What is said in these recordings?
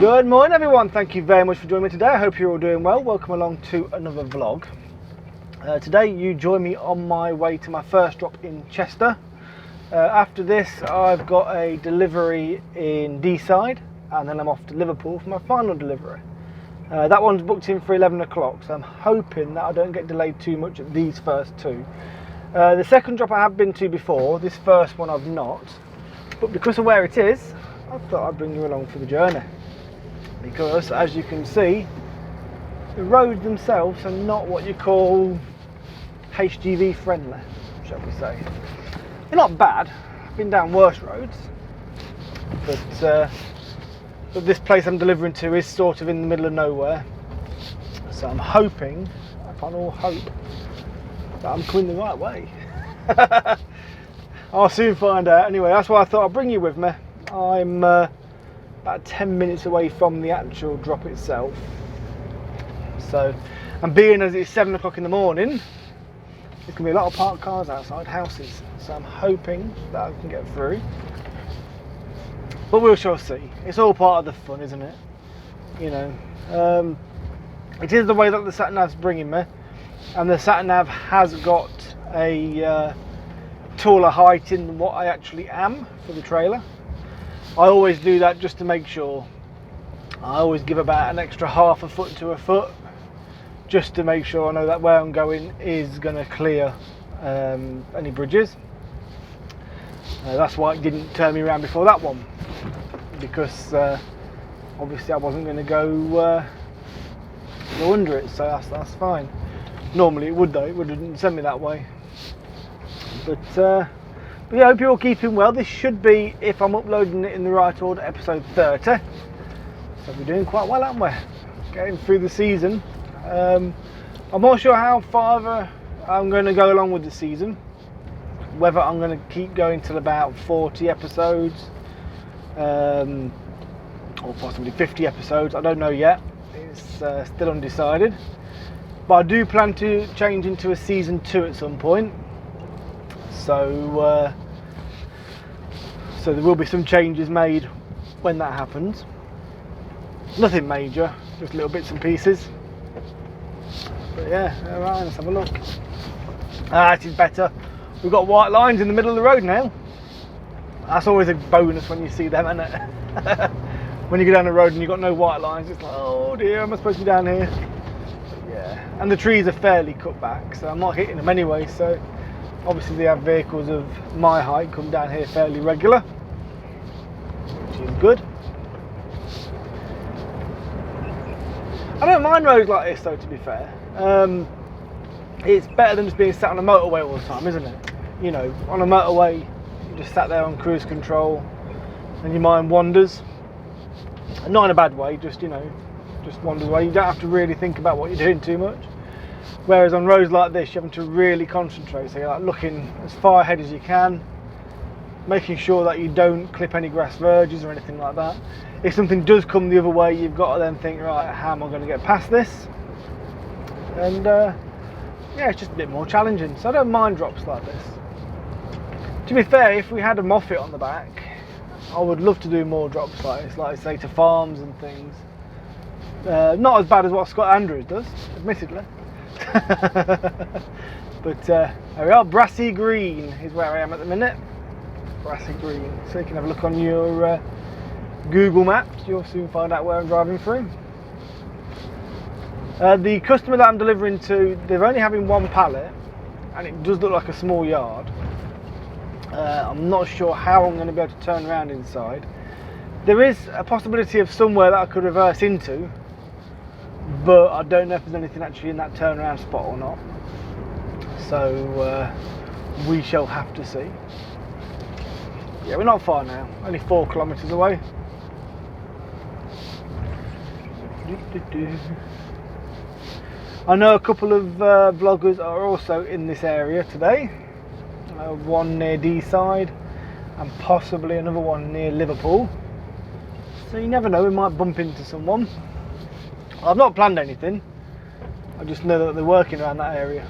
Good morning everyone, thank you very much for joining me today. I hope you're all doing well. Welcome along to another vlog. Today you join me on my way to my first drop in Chester. After this I've got a delivery in Deeside and then I'm off to Liverpool for my final delivery. That one's booked in for 11 o'clock, so I'm hoping that I don't get delayed too much at these first two. The second drop I have been to before, this first one I've not, but because of where it is, I thought I'd bring you along for the journey. Because as you can see, the roads themselves are not what you call HGV friendly, shall we say. They're not bad, I've been down worse roads, but this place I'm delivering to is sort of in the middle of nowhere, so I'm hoping, upon all hope, that I'm coming the right way. I'll soon find out. Anyway, that's why I thought I'd bring you with me. I'm about 10 minutes away from the actual drop itself, so, and being as it's 7 o'clock in the morning, there's going to be a lot of parked cars outside houses, so I'm hoping that I can get through, but we shall see. It's all part of the fun, isn't it? You know, it is the way that the sat-nav's bringing me, and the sat-nav has got a taller height in what I actually am for the trailer. I always do that just to make sure. I always give about an extra half a foot to a foot just to make sure I know that where I'm going is going to clear any bridges. That's why it didn't turn me around before that one, because obviously I wasn't going to go under it, so that's fine. Normally it would though, it wouldn't send me that way. But yeah, I hope you're all keeping well. This should be, if I'm uploading it in the right order, episode 30. So we're doing quite well, aren't we? Getting through the season. I'm not sure how far I'm going to go along with the season. Whether I'm going to keep going till about 40 episodes, or possibly 50 episodes. I don't know yet. It's still undecided. But I do plan to change into a season 2 at some point. So there will be some changes made when that happens. Nothing major, just little bits and pieces. But yeah, alright, let's have a look. It is better. We've got white lines in the middle of the road now. That's always a bonus when you see them, isn't it? When you go down the road and you've got no white lines, it's like, oh dear, am I supposed to be down here? But yeah, and the trees are fairly cut back, so I'm not hitting them anyway, so obviously they have vehicles of my height come down here fairly regular, which is good. I don't mind roads like this though, to be fair. It's better than just being sat on a motorway all the time, isn't it? You know, on a motorway you just sat there on cruise control and your mind wanders. And not in a bad way, just, you know, just wanders away. You don't have to really think about what you're doing too much. Whereas on roads like this, you're having to really concentrate. So you're like looking as far ahead as you can, making sure that you don't clip any grass verges or anything like that. If something does come the other way, you've got to then think, right, how am I going to get past this? And yeah, it's just a bit more challenging. So I don't mind drops like this. To be fair, if we had a Moffat on the back, I would love to do more drops like this, like say to farms and things. Not as bad as what Scott Andrews does, admittedly. But there we are, Brassy Green is where I am at the minute. Brassy Green, so you can have a look on your Google Maps. You'll soon find out where I'm driving through. The customer that I'm delivering to, they're only having one pallet and it does look like a small yard. I'm not sure how I'm going to be able to turn around inside. There is a possibility of somewhere that I could reverse into, but I don't know if there's anything actually in that turnaround spot or not, so we shall have to see. Yeah, we're not far now, only 4 kilometres away. I know a couple of vloggers are also in this area today, one near Deeside and possibly another one near Liverpool, so you never know, we might bump into someone. I've not planned anything, I just know that they're working around that area.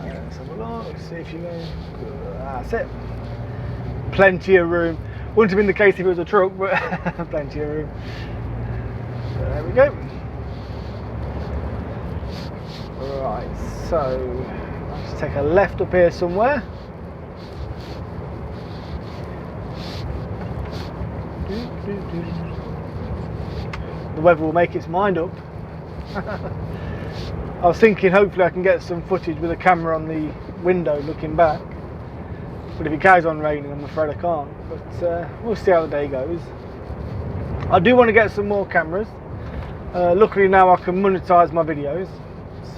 Let's have a look, see if you know. That's it. Plenty of room. Wouldn't have been the case if it was a truck, but plenty of room. There we go. Right, so let's take a left up here somewhere. The weather will make its mind up. I was thinking hopefully I can get some footage with a camera on the window looking back, but if it carries on raining I'm afraid I can't, but we'll see how the day goes. I do want to get some more cameras. Luckily now I can monetize my videos,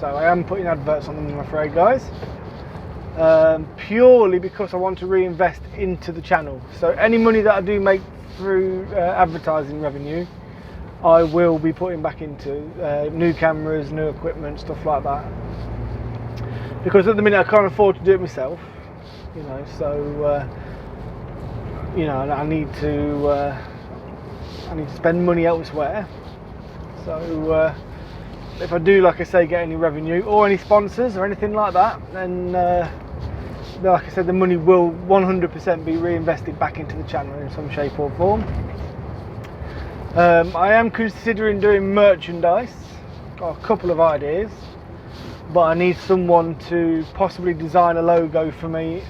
so I am putting adverts on them, I'm afraid, guys, purely because I want to reinvest into the channel. So any money that I do make through advertising revenue, I will be putting back into new cameras, new equipment, stuff like that, because at the minute I can't afford to do it myself, you know, so you know, I need to spend money elsewhere. So if I do, like I say, get any revenue or any sponsors or anything like that, then like I said, the money will 100% be reinvested back into the channel in some shape or form. I am considering doing merchandise. Got a couple of ideas, but I need someone to possibly design a logo for me.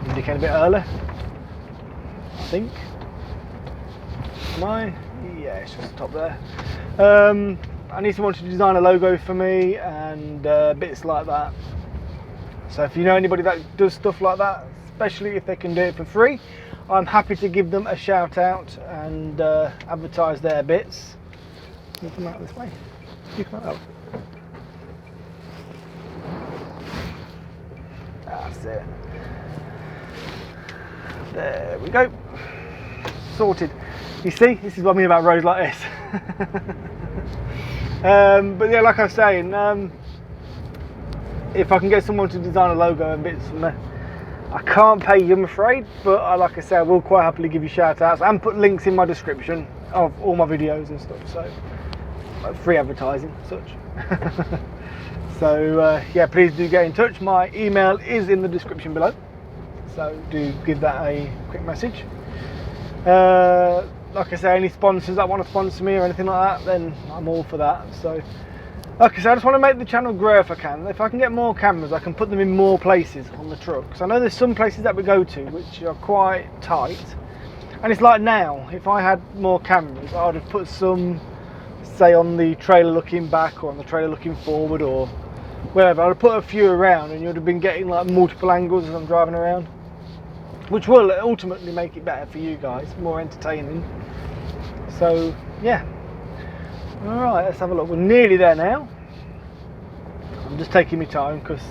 Indicate a bit early, I think. Am I? Yeah, it's just the top there. I need someone to design a logo for me and bits like that. So if you know anybody that does stuff like that, especially if they can do it for free, I'm happy to give them a shout out and advertise their bits. Can you come out this way? You come out. That's it. There we go. Sorted. You see, this is what I mean about roads like this. But yeah, like I was saying, if I can get someone to design a logo and bits for me, I can't pay you, I'm afraid, but like I say, I will quite happily give you shout outs and put links in my description of all my videos and stuff, so free advertising, such. So yeah, please do get in touch. My email is in the description below, so do give that a quick message. Like I say, any sponsors that want to sponsor me or anything like that, then I'm all for that. So like I said, I just want to make the channel grow if I can. If I can get more cameras, I can put them in more places on the truck. So I know there's some places that we go to which are quite tight, and it's like now, if I had more cameras, I would have put some, say, on the trailer looking back or on the trailer looking forward or wherever. I would have put a few around and you would have been getting like multiple angles as I'm driving around, which will ultimately make it better for you guys, more entertaining. So yeah. Alright, let's have a look. We're nearly there now. I'm just taking my time because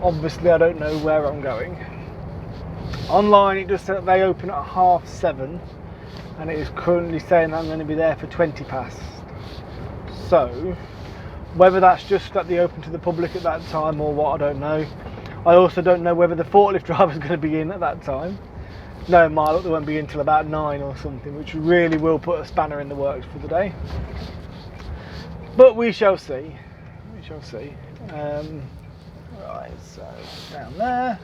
obviously I don't know where I'm going. Online it just said that they open at 7:30 and it is currently saying that I'm going to be there for 20 past. So whether that's just that they open to the public at that time or what, I don't know. I also don't know whether the forklift driver is going to be in at that time. No, my luck, they won't be in until about 9 or something, which really will put a spanner in the works for the day. But we shall see. We shall see. Right, so down there.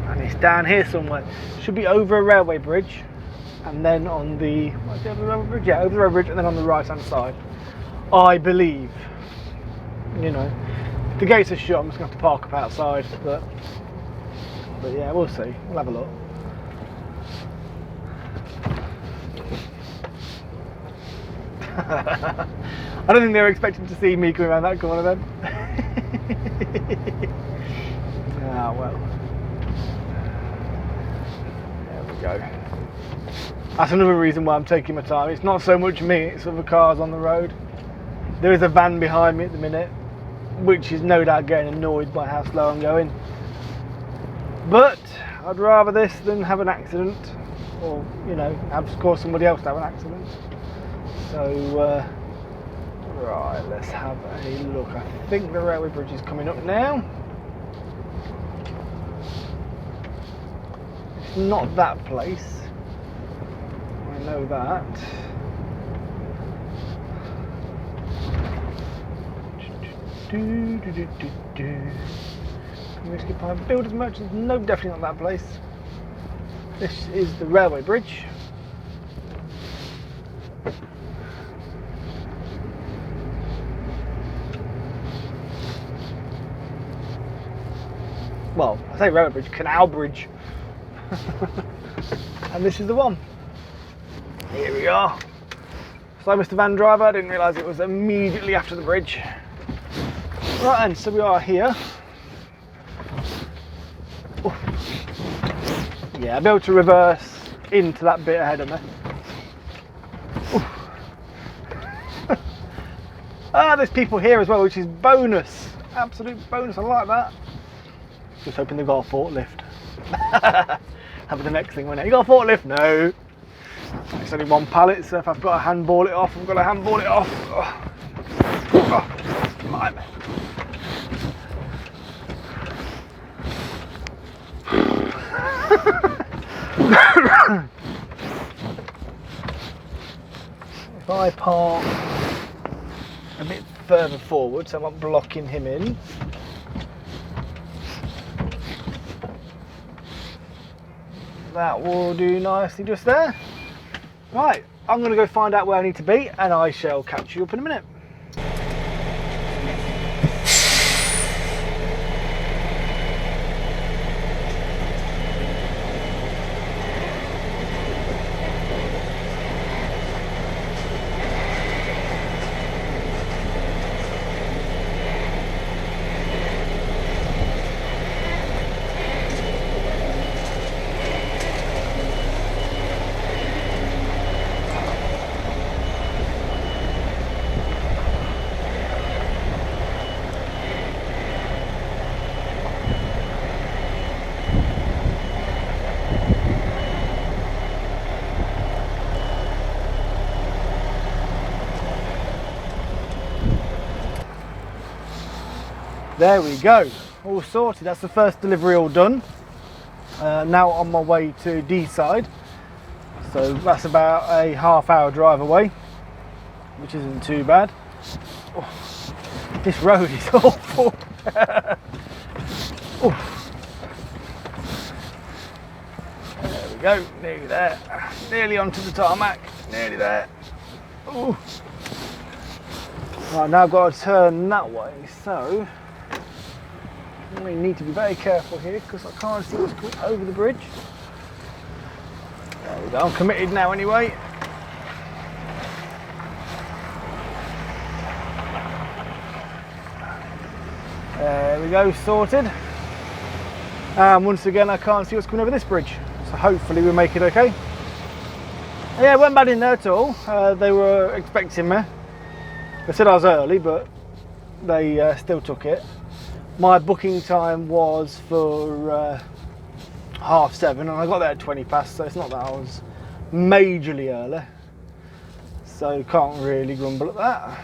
And it's down here somewhere. Should be over a railway bridge, and then on the, what's it, over the railway bridge? Yeah, over the railway bridge, and then on the right hand side, I believe. You know, if the gates are shut, I'm just going to have to park up outside, but yeah, we'll see. We'll have a look. I don't think they were expecting to see me coming around that corner then. Ah, well. There we go. That's another reason why I'm taking my time. It's not so much me, it's other cars on the road. There is a van behind me at the minute, which is no doubt getting annoyed by how slow I'm going. But I'd rather this than have an accident, or, you know, have cause somebody else to have an accident. So, right, let's have a look. I think the railway bridge is coming up now. It's not that place. I know that. We skip by builders merchants. No, definitely not that place. This is the railway bridge. Well, I say railway bridge, canal bridge. And this is the one. Here we are. So Mr. Van Driver, I didn't realise it was immediately after the bridge. Right then, so we are here. Oof. Yeah, I'll be able to reverse into that bit ahead of me. Ah, there's people here as well, which is bonus. Absolute bonus, I like that. Just hoping they've got a forklift. That'll be the next thing, won't it? You got a forklift? No. It's only one pallet, so if I've got to handball it off, I've got to handball it off. Oh, my man. If I park a bit further forward, so I'm not blocking him in. That will do nicely just there. Right, I'm going to go find out where I need to be, and I shall catch you up in a minute. There we go, all sorted. That's the first delivery all done. Now on my way to Deeside, so that's about a half-hour drive away, which isn't too bad. Oh, this road is awful. Oh. There we go, nearly there, nearly onto the tarmac, nearly there. Oh. Right, now I've got to turn that way, so we need to be very careful here because I can't see what's coming over the bridge. There we go, I'm committed now anyway. There we go, sorted. And once again I can't see what's coming over this bridge, so hopefully we'll make it okay. Yeah, it wasn't bad in there at all. They were expecting me. They said I was early, but they still took it. My booking time was for 7:30 and I got there at 20 past, so it's not that I was majorly early. So can't really grumble at that.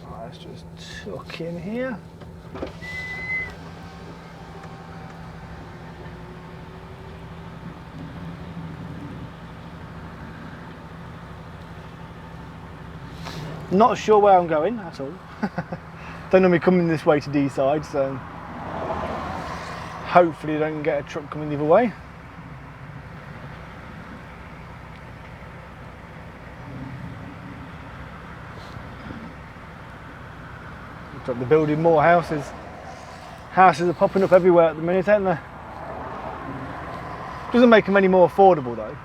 Right, let's just tuck in here. Not sure where I'm going at all. Don't know me coming this way to Deeside, so hopefully I don't get a truck coming the other way. Looks like they're building more houses. Houses are popping up everywhere at the minute, aren't they? Doesn't make them any more affordable though.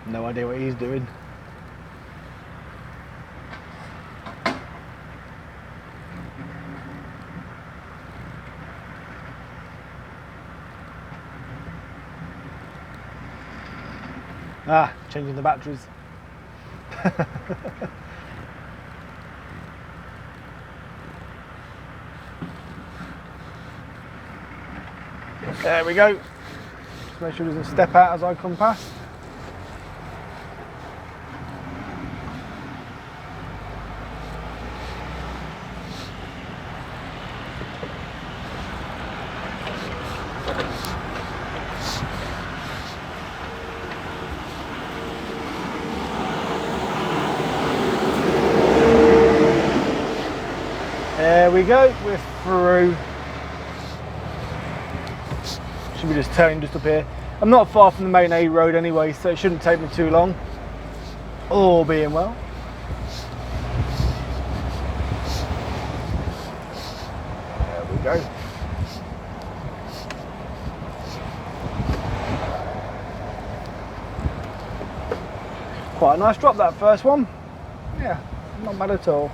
No idea what he's doing. Ah, changing the batteries. There we go. Just make sure he doesn't step out as I come past. There we go, we're through. Should be just turning just up here. I'm not far from the main A road anyway, so it shouldn't take me too long. All being well. There we go. Quite a nice drop, that first one. Yeah, not bad at all.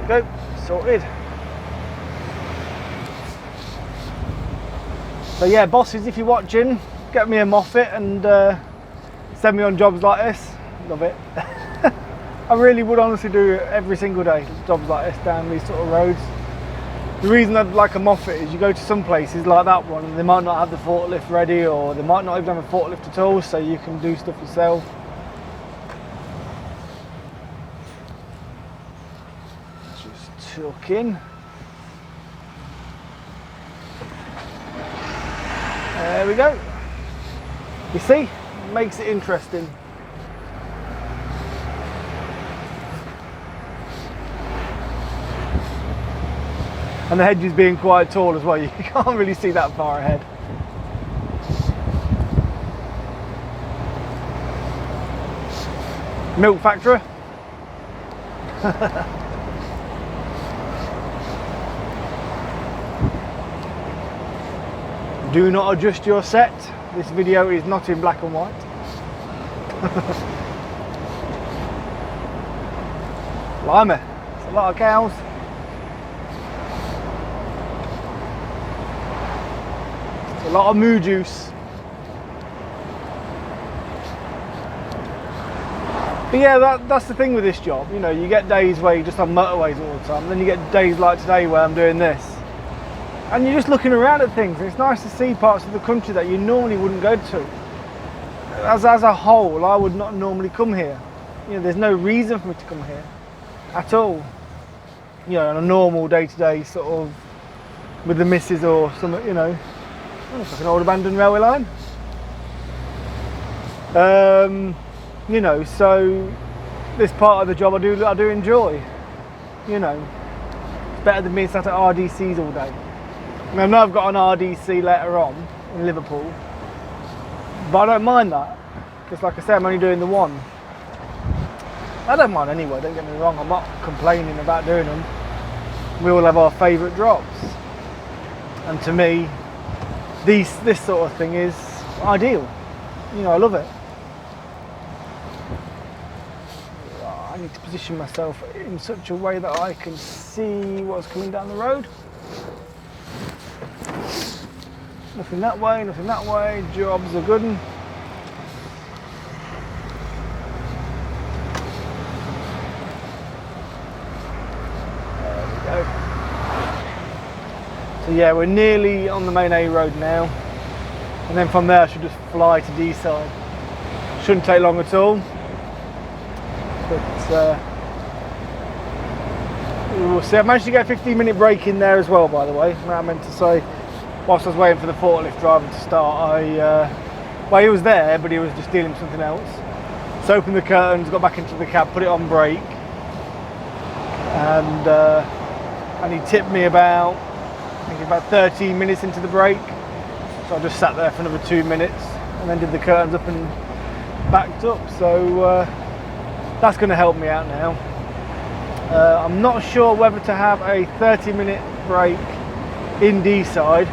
There we go, sorted. So yeah, bosses, if you're watching, get me a Moffat and send me on jobs like this. Love it. I really would honestly do it every single day, jobs like this down these sort of roads. The reason I'd like a Moffat is you go to some places like that one and they might not have the forklift ready, or they might not even have a forklift at all, so you can do stuff yourself. Just tuck in. There we go. You see, it makes it interesting. And the hedge is being quite tall as well, you can't really see that far ahead. Milk factory. Do not adjust your set. This video is not in black and white. Blimey, it's a lot of cows. It's a lot of moo juice. But yeah, that's the thing with this job. You know, you get days where you're just on motorways all the time, and then you get days like today where I'm doing this. And you're just looking around at things. It's nice to see parts of the country that you normally wouldn't go to. As a whole, I would not normally come here. You know, there's no reason for me to come here at all. You know, on a normal day-to-day sort of with the missus or something, you know. Oh, it's like an old abandoned railway line. You know, so this part of the job I do enjoy. You know, it's better than being sat at RDCs all day. I know I've got an RDC later on in Liverpool, but I don't mind that, because like I said, I'm only doing the one. I don't mind anyway, don't get me wrong, I'm not complaining about doing them. We all have our favourite drops, and to me, this sort of thing is ideal. You know, I love it. I need to position myself in such a way that I can see what's coming down the road. Nothing that way, nothing that way, jobs are good. There we go. So yeah, we're nearly on the main A road now. And then from there I should just fly to Deeside. Shouldn't take long at all. But we'll see. I managed to get a 15-minute break in there as well, by the way. I meant to say, whilst I was waiting for the forklift driver to start, well, he was there, but he was just dealing with something else. So opened the curtains, got back into the cab, put it on brake, and he tipped me about, I think about 13 minutes into the break. So I just sat there for another 2 minutes, and then did the curtains up and backed up. So that's going to help me out now. I'm not sure whether to have a 30-minute break in Deeside,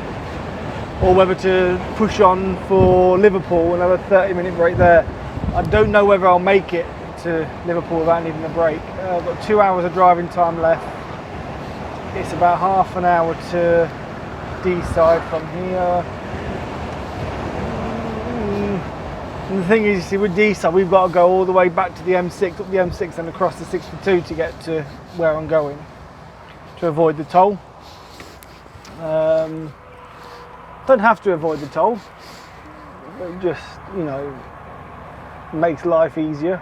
or whether to push on for Liverpool and have a 30-minute break there. I don't know whether I'll make it to Liverpool without needing a break. I've got 2 hours of driving time left. It's about half an hour to Deeside from here. And the thing is, you see, with Deeside, we've got to go all the way back to the M6, up the M6 and across the 62 to get to where I'm going, to avoid the toll. Don't have to avoid the toll, but it just, you know, makes life easier.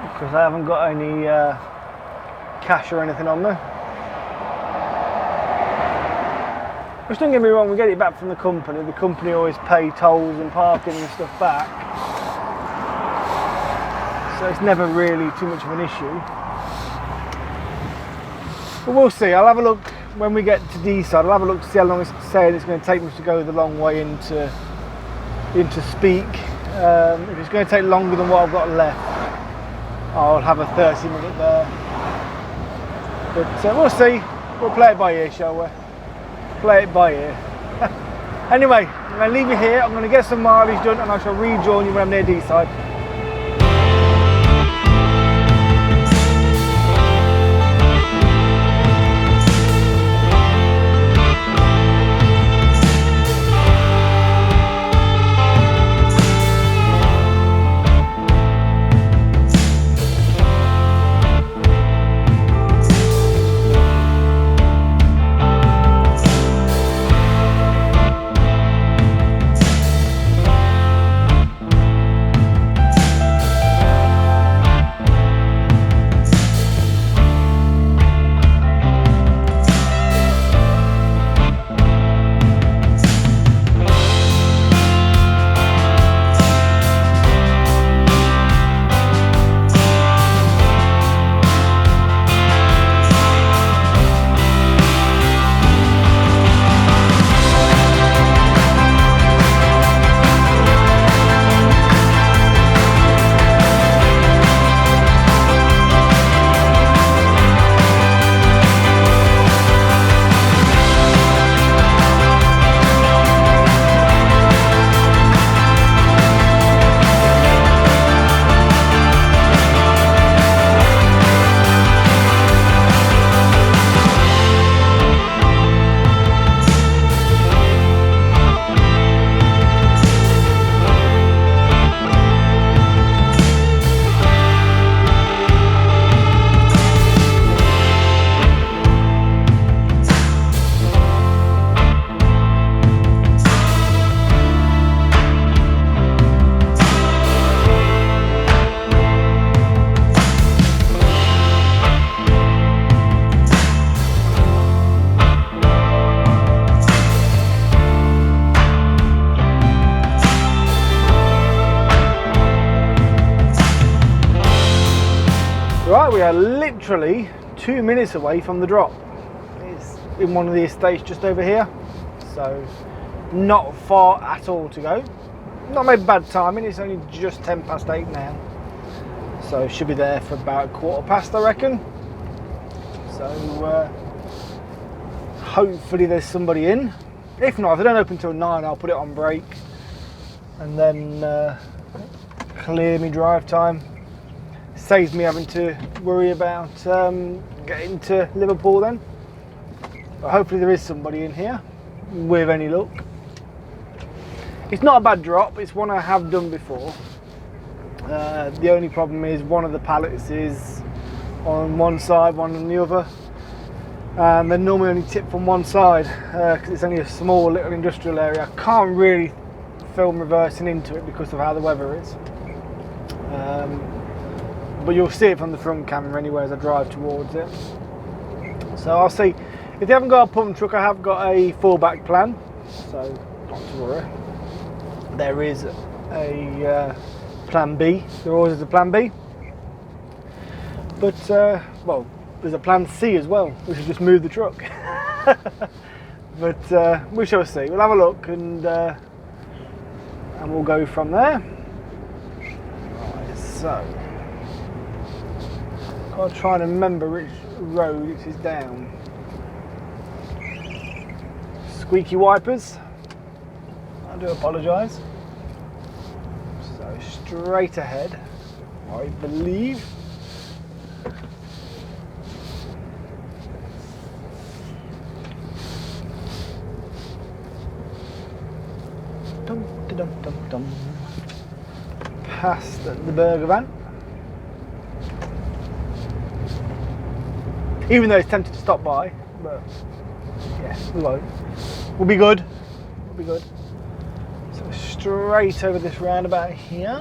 Because I haven't got any cash or anything on me. Which, don't get me wrong, we get it back from the company. The company always pay tolls and parking and stuff back. So it's never really too much of an issue. But we'll see. I'll have a look when we get to Deeside. I'll have a look to see how long it's saying it's going to take me to go the long way into Speak. If it's going to take longer than what I've got left, I'll have a 30-minute there. But we'll see. We'll play it by ear, shall we? Play it by ear. Anyway, I'm going to leave you here. I'm going to get some mileage done and I shall rejoin you when I'm near Deeside. Right, we are literally 2 minutes away from the drop. It's in one of the estates just over here, so not far at all to go. Not maybe bad timing, it's only just 8:10 now, so should be there for about 8:15, I reckon. So hopefully there's somebody in. If not, if they don't open till 9, I'll put it on break and then clear me drive time. Saves me having to worry about getting to Liverpool then. But hopefully there is somebody in here with any luck. It's not a bad drop, it's one I have done before. The only problem is one of the pallets is on one side, one on the other. And they're normally only tipped from one side because it's only a small little industrial area. I can't really film reversing into it because of how the weather is. But you'll see it from the front camera anyway as I drive towards it. So I'll see. If you haven't got a pump truck, I have got a fallback plan, so not to worry. There is a plan B. There always is a plan B. But, well, there's a plan C as well, which is just move the truck. But we shall see. We'll have a look and we'll go from there. Right, so I'll try and remember which road it is down. Squeaky wipers. I do apologise. So straight ahead, I believe. Dum dum dum dum. Past the burger van. Even though it's tempted to stop by, but yeah, we won't. We'll be good. We'll be good. So straight over this roundabout here.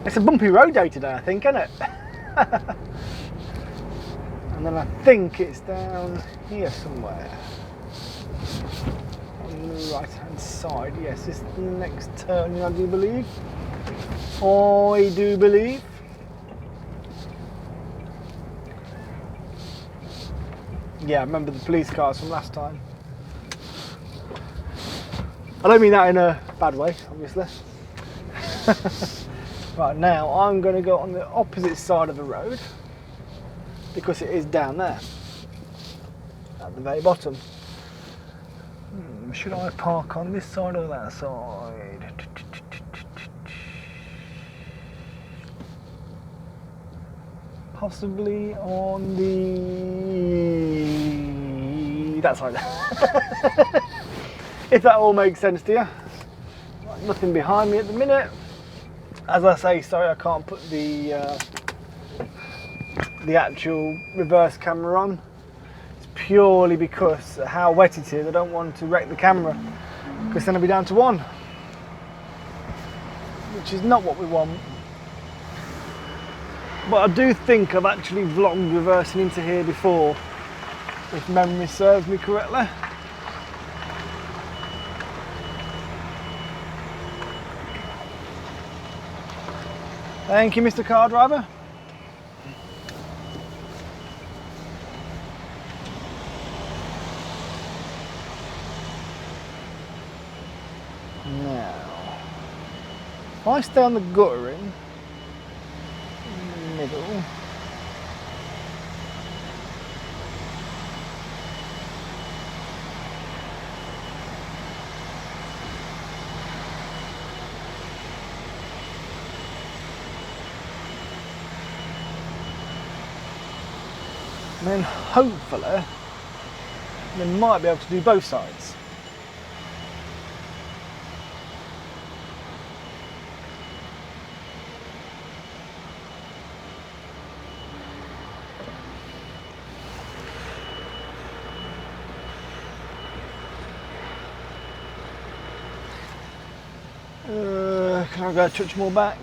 It's a bumpy road day today, I think, isn't it? And then I think it's down here somewhere. On the right hand side, yes, this is the next turning, I do believe. I do believe. Yeah, I remember the police cars from last time. I don't mean that in a bad way, obviously. Right, now I'm going to go on the opposite side of the road because it is down there at the very bottom. Should I park on this side or that side? Possibly on that side. If that all makes sense to you. Right, nothing behind me at the minute. As I say, sorry I can't put the actual reverse camera on. It's purely because of how wet it is. I don't want to wreck the camera because then I'll be down to 1, which is not what we want. But I do think I've actually vlogged reversing into here before, if memory serves me correctly. Thank you, Mr. Car Driver. Now, if I stay on the guttering in the middle, and then hopefully we might be able to do both sides. Can I go a touch more back?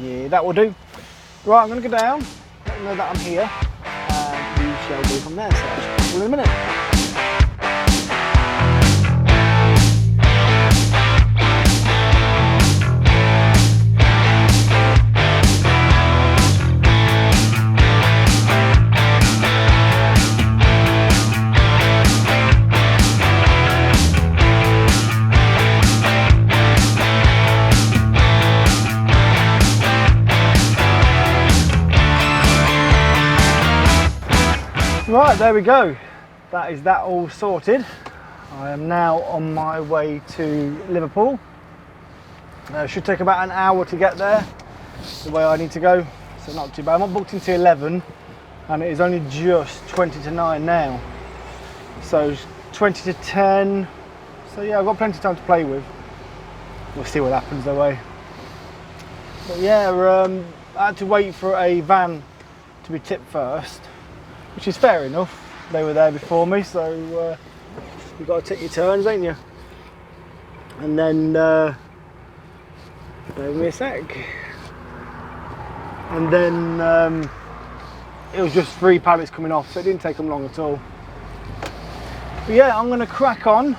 Yeah, that will do. Right, I'm going to go down, let them know that I'm here, and we shall go from there. So I'll see you in a minute. Right, there we go. That is that all sorted. I am now on my way to Liverpool. It should take about an hour to get there, the way I need to go, so not too bad. I'm not booked until 11 and it is only just 20 to 9 now. So 20 to 10, so yeah, I've got plenty of time to play with. We'll see what happens that way. But yeah, I had to wait for a van to be tipped first, which is fair enough. They were there before me, so you've got to take your turns, ain't you? And then, bear with me a sec. And then it was just 3 pallets coming off, so it didn't take them long at all. But yeah, I'm going to crack on,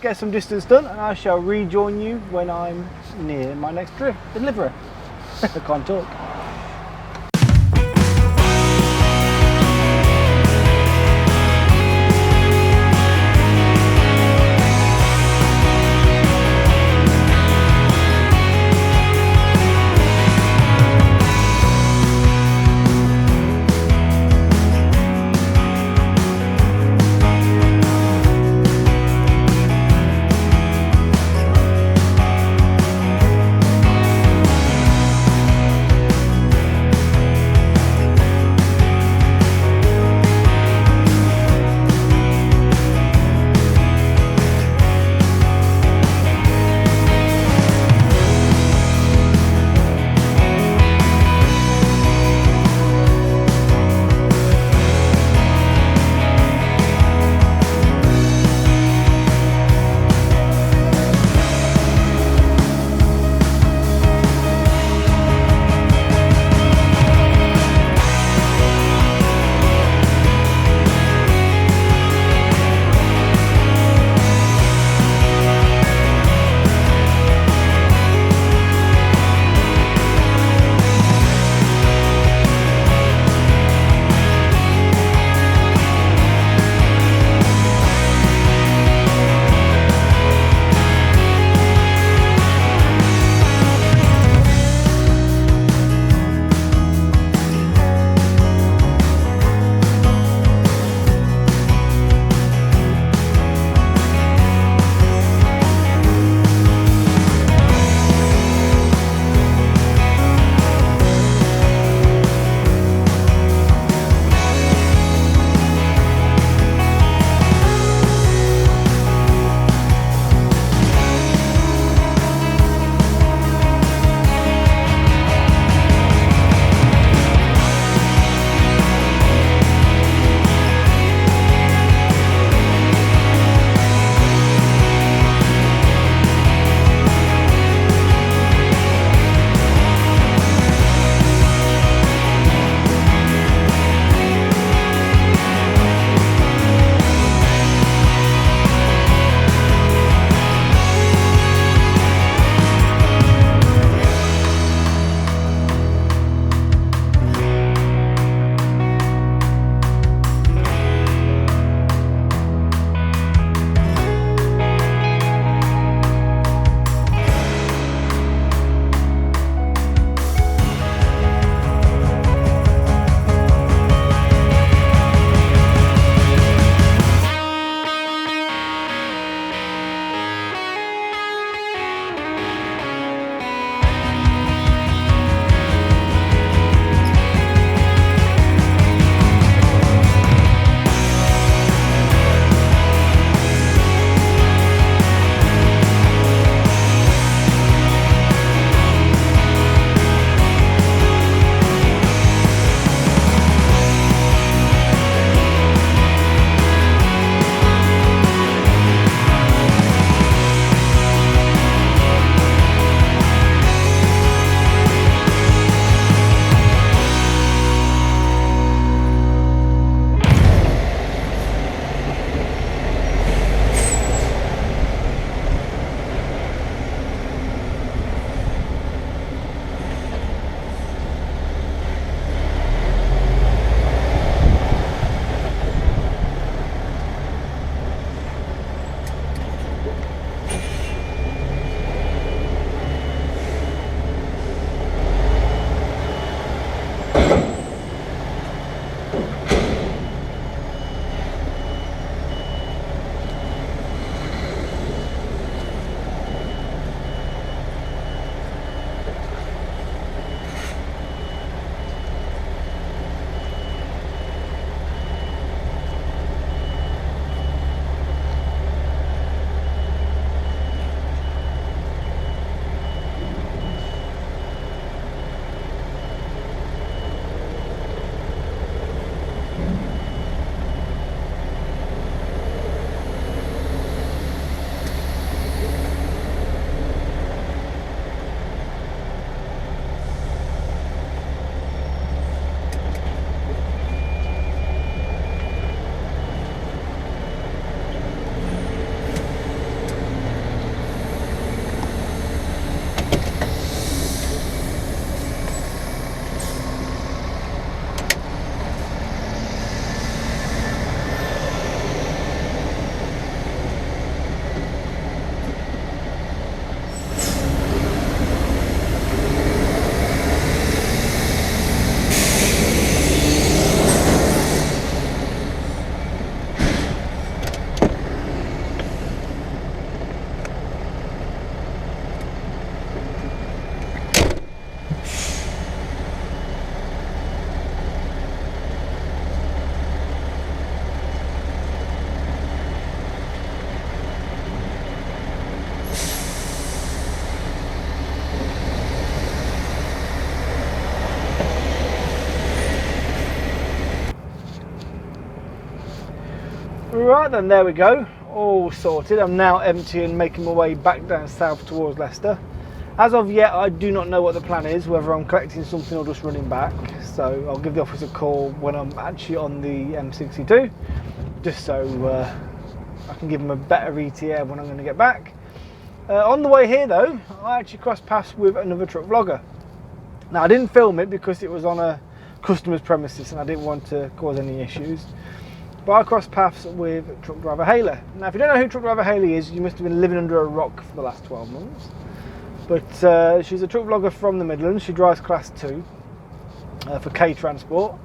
get some distance done, and I shall rejoin you when I'm near my next delivery. I can't talk. that, then there we go, all sorted. I'm now emptying, making my way back down south towards Leicester. As of yet, I do not know what the plan is, whether I'm collecting something or just running back. So I'll give the office a call when I'm actually on the M62, just so I can give them a better ETA when I'm going to get back. On the way here though, I actually crossed paths with another truck vlogger. Now I didn't film it because it was on a customer's premises and I didn't want to cause any issues. But I crossed paths with truck driver Hayley. Now if you don't know who truck driver Hayley is, you must have been living under a rock for the last 12 months. But she's a truck vlogger from the Midlands. She drives class 2 for K transport,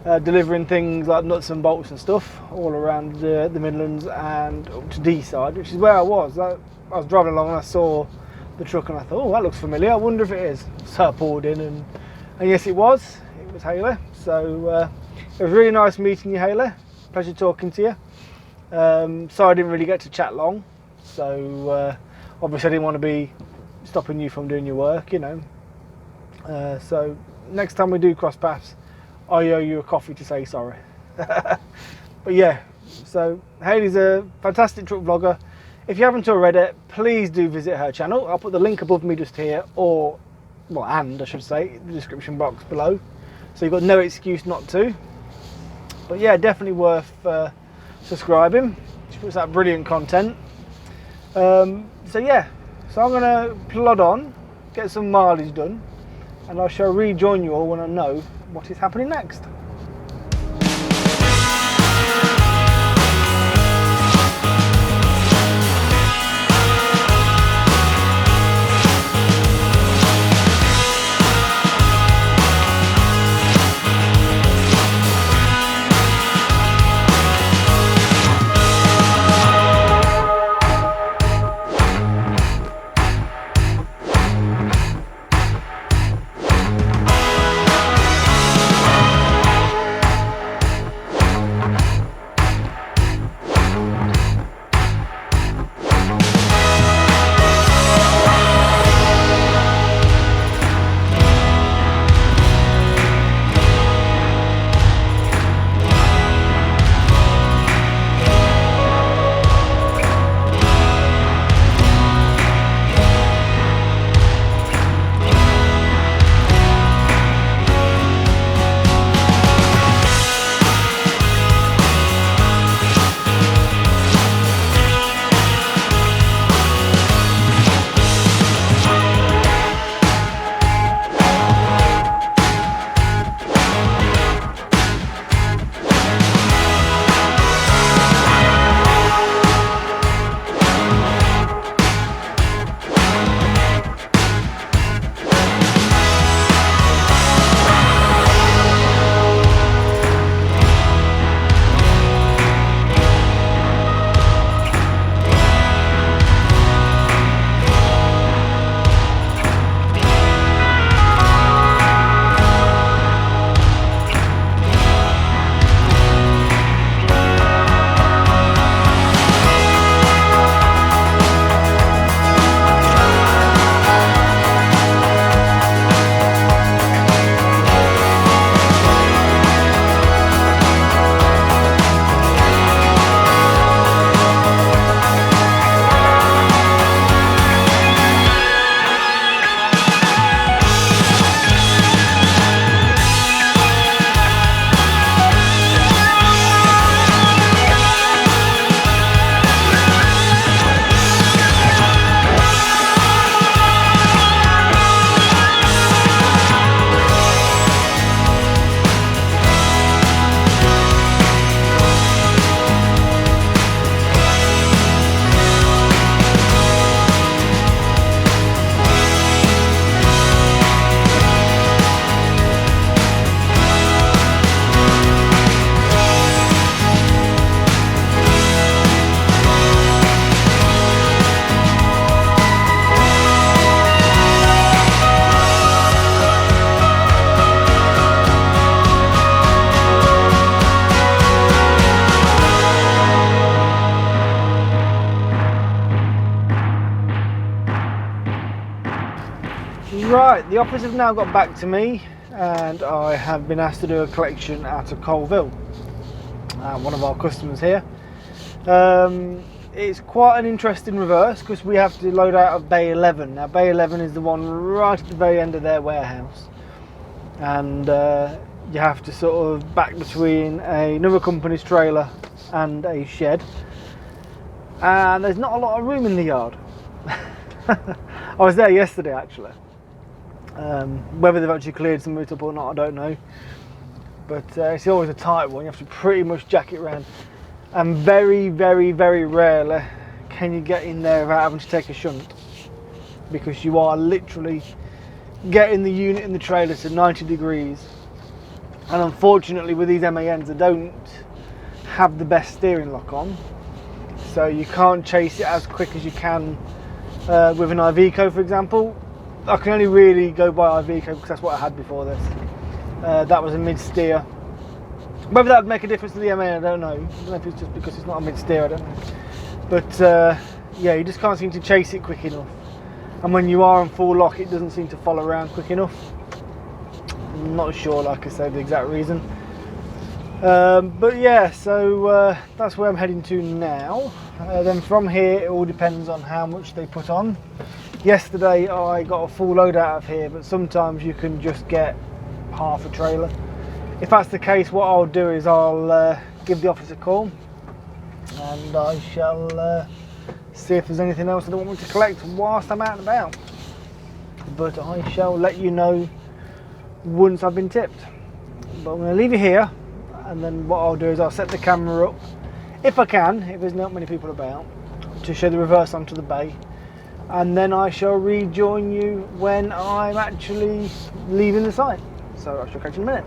delivering things like nuts and bolts and stuff all around the Midlands and up to Deeside, which is where I was. I was driving along and I saw the truck and I thought, oh, that looks familiar, I wonder if it is. So I pulled in and yes, it was Hayley. So it was really nice meeting you, Hayley. Pleasure talking to you. Sorry I didn't really get to chat long, so obviously I didn't want to be stopping you from doing your work, you know. So next time we do cross paths, I owe you a coffee to say sorry. But yeah, so Hayley's a fantastic truck vlogger. If you haven't already, please do visit her channel. I'll put the link above me just here, or, well, and I should say, in the description box below. So you've got no excuse not to. But yeah, definitely worth subscribing. She puts out brilliant content. So yeah, so I'm going to plod on, get some mileage done, and I shall rejoin you all when I know what is happening next. Right, the office have now got back to me and I have been asked to do a collection out of Colville, one of our customers here. It's quite an interesting reverse because we have to load out of Bay 11. Now Bay 11 is the one right at the very end of their warehouse, and you have to sort of back between another company's trailer and a shed, and there's not a lot of room in the yard. I was there yesterday actually. Whether they've actually cleared some of it up or not, I don't know, but it's always a tight one. You have to pretty much jack it around, and very rarely can you get in there without having to take a shunt, because you are literally getting the unit in the trailer to 90 degrees, and unfortunately with these MANs they don't have the best steering lock on, so you can't chase it as quick as you can with an Iveco, for example. I can only really go by Iveco because that's what I had before this. That was a mid-steer. Whether that would make a difference to the MA, I don't know. I don't know if it's just because it's not a mid-steer, I don't know. But yeah, you just can't seem to chase it quick enough. And when you are on full lock, it doesn't seem to follow around quick enough. I'm not sure, like I said, the exact reason. But yeah, so that's where I'm heading to now. Then from here, it all depends on how much they put on. Yesterday, I got a full load out of here, but sometimes you can just get half a trailer. If that's the case, what I'll do is I'll give the office a call, and I shall see if there's anything else that they want me to collect whilst I'm out and about. But I shall let you know once I've been tipped. But I'm going to leave you here, and then what I'll do is I'll set the camera up, if I can, if there's not many people about, to show the reverse onto the bay, and then I shall rejoin you when I'm actually leaving the site. So I shall catch you in a minute.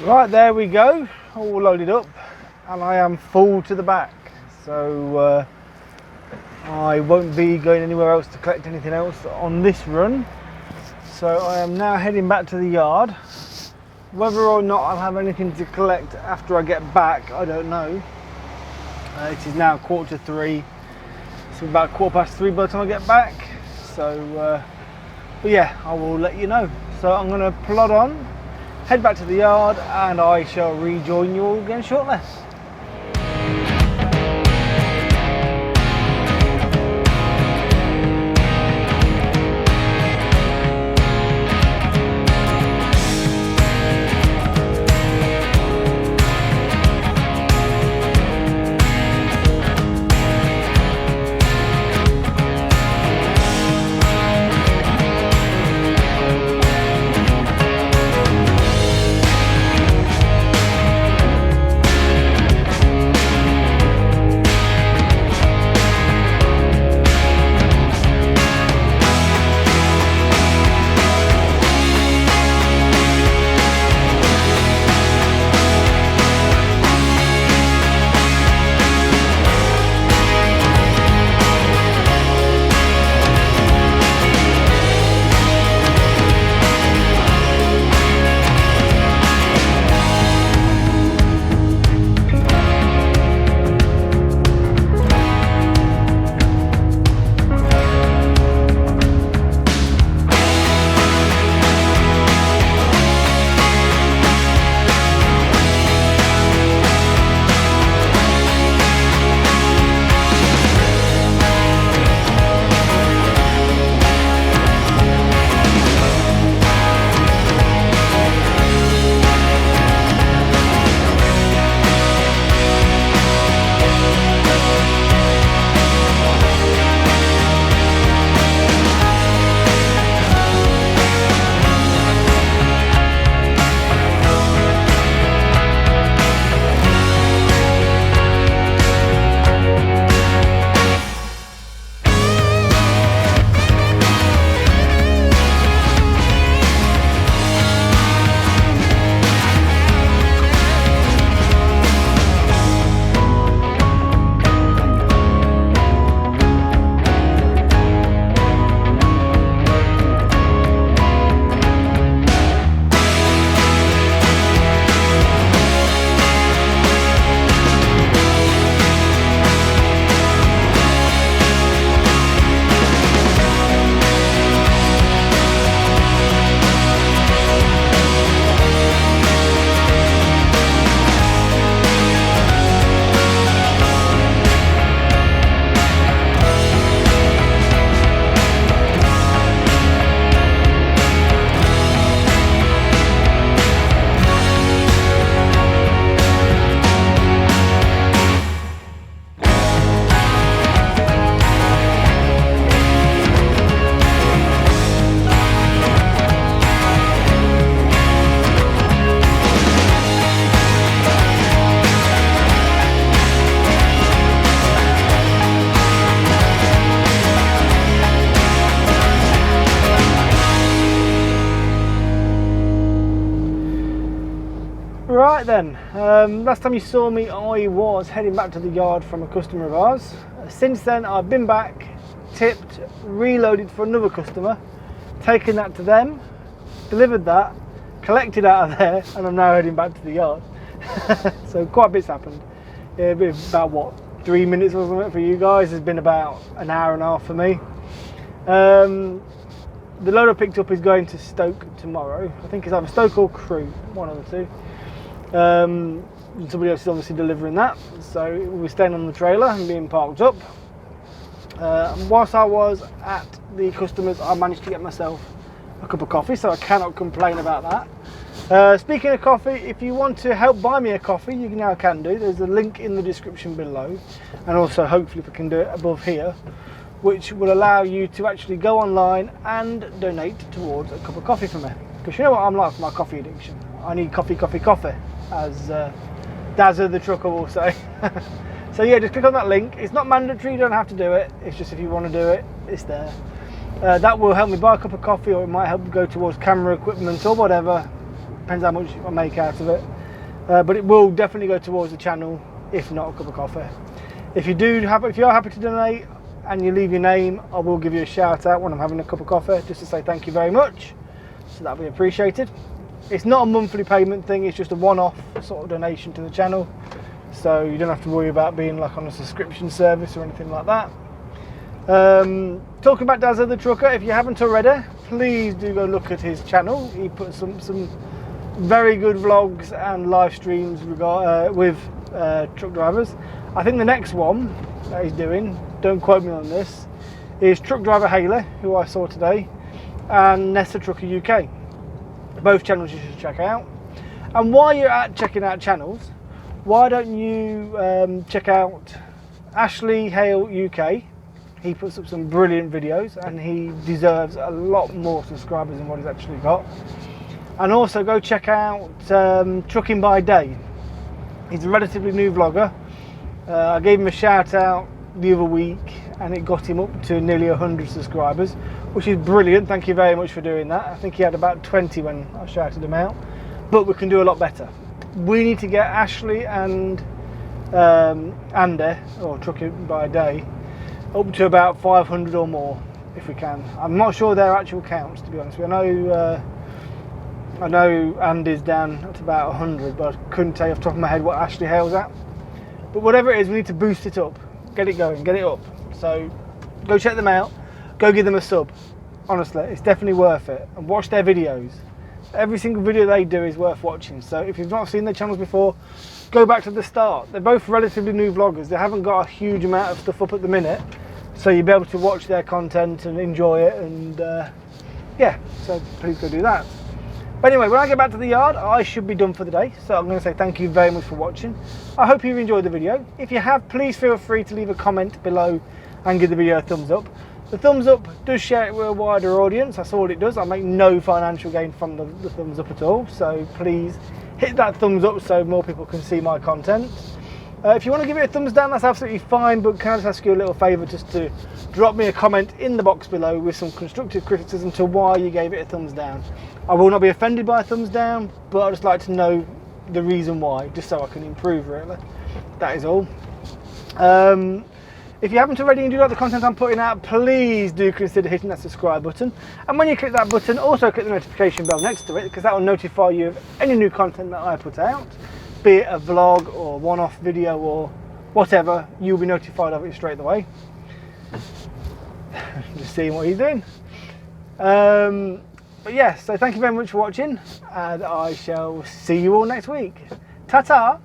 Right, there we go, all loaded up, and I am full to the back, so I won't be going anywhere else to collect anything else on this run. So I am now heading back to the yard. Whether or not I'll have anything to collect after I get back, I don't know. It is now 3:15, so about 3:15 by the time I get back, so but yeah, I will let you know. So I'm going to plod on, head back to the yard, and I shall rejoin you all again shortly. Right then, last time you saw me I was heading back to the yard from a customer of ours. Since then I've been back, tipped, reloaded for another customer, taken that to them, delivered that, collected out of there, and I'm now heading back to the yard. So quite a bit's happened. It's been about what, 3 minutes or something for you guys. It's been about an hour and a half for me. the load I picked up is going to Stoke tomorrow. I think it's either Stoke or Crewe, one of the two. Somebody else is obviously delivering that, so we're staying on the trailer and being parked up. And whilst I was at the customers, I managed to get myself a cup of coffee, so I cannot complain about that. Speaking of coffee, if you want to help buy me a coffee, you now can do. There's a link in the description below, and also hopefully if I can do it above here, which will allow you to actually go online and donate towards a cup of coffee for me. Because you know what I'm like with my coffee addiction. I need coffee, coffee, coffee, as Dazzer The Trucker will say. So yeah, just click on that link. It's not mandatory, you don't have to do it. It's just if you want to do it, it's there. That will help me buy a cup of coffee, or it might help go towards camera equipment or whatever. Depends how much I make out of it. But it will definitely go towards the channel, if not a cup of coffee. If you are happy to donate and you leave your name, I will give you a shout out when I'm having a cup of coffee, just to say thank you very much. So that'll be appreciated. It's not a monthly payment thing, it's just a one-off sort of donation to the channel. So you don't have to worry about being like on a subscription service or anything like that. Talking about Dazzer The Trucker, if you haven't already, please do go look at his channel. He puts some very good vlogs and live streams with truck drivers. I think the next one that he's doing, don't quote me on this, is truck driver Hayley, who I saw today, and Leicester Trucker UK. Both channels you should check out. And while you're at checking out channels, why don't you check out Hale UK? He puts up some brilliant videos and he deserves a lot more subscribers than what he's actually got. And also go check out Trucking by Day. He's a relatively new vlogger. I gave him a shout out the other week and it got him up to nearly 100 subscribers, which is brilliant. Thank you very much for doing that. I think he had about 20 when I shouted him out, but we can do a lot better. We need to get Ashley and Andy, or Trucking by Day, up to about 500 or more if we can. I'm not sure their actual counts, to be honest with you. I know Andy's down at about 100, but I couldn't tell you off the top of my head what Ashley Hale's at. But whatever it is, we need to boost it up, get it going, get it up. So go check them out, go give them a sub. Honestly, it's definitely worth it. And watch their videos. Every single video they do is worth watching. So if you've not seen their channels before, go back to the start. They're both relatively new vloggers. They haven't got a huge amount of stuff up at the minute, so you'll be able to watch their content and enjoy it. And yeah, so please go do that. But anyway, when I get back to the yard, I should be done for the day. So I'm going to say thank you very much for watching. I hope you've enjoyed the video. If you have, please feel free to leave a comment below and give the video a thumbs up. The thumbs up does share it with a wider audience. That's all it does. I make no financial gain from the thumbs up at all. So please hit that thumbs up so more people can see my content. If you want to give it a thumbs down, that's absolutely fine, but can I just ask you a little favour, just to drop me a comment in the box below with some constructive criticism to why you gave it a thumbs down. I will not be offended by a thumbs down, but I'd just like to know the reason why, just so I can improve, really. That is all. If you haven't already and do like the content I'm putting out, please do consider hitting that subscribe button. And when you click that button, also click the notification bell next to it, because that will notify you of any new content that I put out. Be it a vlog or one-off video or whatever, you'll be notified of it straight away. Just seeing what he's doing. But yes, so thank you very much for watching, and I shall see you all next week. Ta-ta!